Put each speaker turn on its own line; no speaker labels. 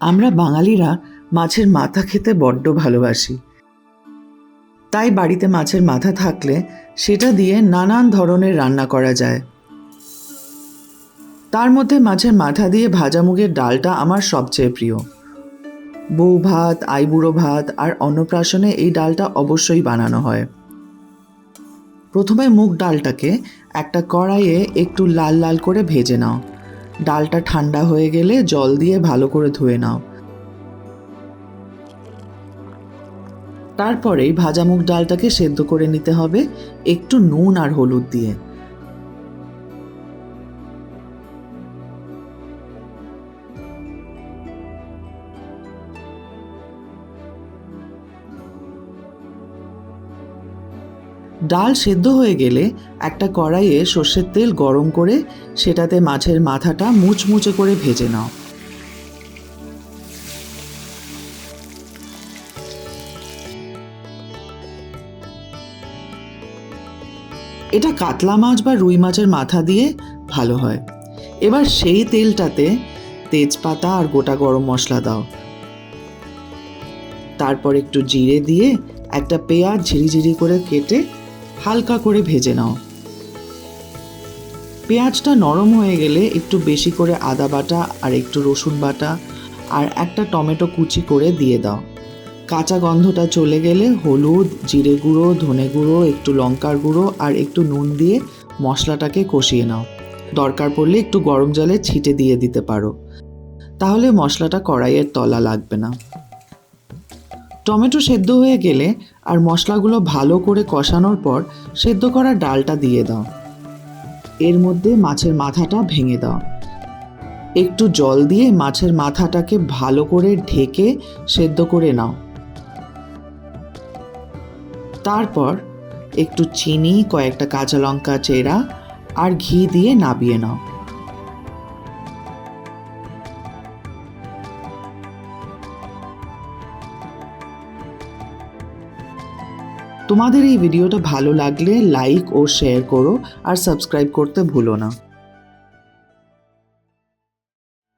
আমরা বাঙালিরা মাছের মাথা খেতে বড্ড ভালোবাসি। তাই বাড়িতে মাছের মাথা থাকলে সেটা দিয়ে নানান ধরনের রান্না করা যায়। তার মধ্যে মাছের মাথা দিয়ে ভাজা মুগের ডালটা আমার সবচেয়ে প্রিয়। বউ ভাত, আইবুড়ো ভাত আর অন্নপ্রাশনে এই ডালটা অবশ্যই বানানো হয়। প্রথমে মুগ ডালটাকে একটা কড়াইয়ে একটু লাল লাল করে ভেজে নাও। ডালটা ঠান্ডা হয়ে গেলে জল দিয়ে ভালো করে ধুয়ে নাও। তারপরেই ভাজা মুগ ডালটাকে সেদ্ধ করে নিতে হবে একটু নুন আর হলুদ দিয়ে। ডাল সেদ্ধ হয়ে গেলে একটা কড়াইয়ে সর্ষের তেল গরম করে সেটাতে মাছের মাথাটা মুচমুচে করে ভেজে নাও। এটা কাতলা মাছ বা রুই মাছের মাথা দিয়ে ভালো হয়। এবার সেই তেলটাতে তেজপাতা আর গোটা গরম মশলা দাও। তারপর একটু জিরে দিয়ে একটা পেঁয়াজ ঝিরিঝিরি করে কেটে হালকা করে ভেজে নাও। পেঁয়াজটা নরম হয়ে গেলে একটু বেশি করে আদা বাটা আর একটু রসুন বাটা আর একটা টমেটো কুচি করে দিয়ে দাও। কাঁচা গন্ধটা চলে গেলে হলুদ, জিরে গুঁড়ো, ধনে গুঁড়ো, একটু লঙ্কার গুঁড়ো আর একটু নুন দিয়ে মশলাটাকে কষিয়ে নাও। দরকার পড়লে একটু গরম জলে ছিটে দিয়ে দিতে পারো, তাহলে মশলাটা কড়াইয়ের তলা লাগবে না। টমেটো সেদ্ধ হয়ে গেলে আর মশলাগুলো ভালো করে কষানোর পর সেদ্ধ করা ডালটা দিয়ে দাও। এর মধ্যে মাছের মাথাটা ভেঙে দাও। একটু জল দিয়ে মাছের মাথাটাকে ভালো করে ঢেকে সেদ্ধ করে নাও। তারপর একটু চিনি, কয়েকটা কাঁচা লঙ্কা চেরা আর ঘি দিয়ে নাবিয়ে নাও। তোমাদের এই ভিডিওটা ভালো লাগলে লাইক ও শেয়ার করো আর সাবস্ক্রাইব করতে ভুলো না।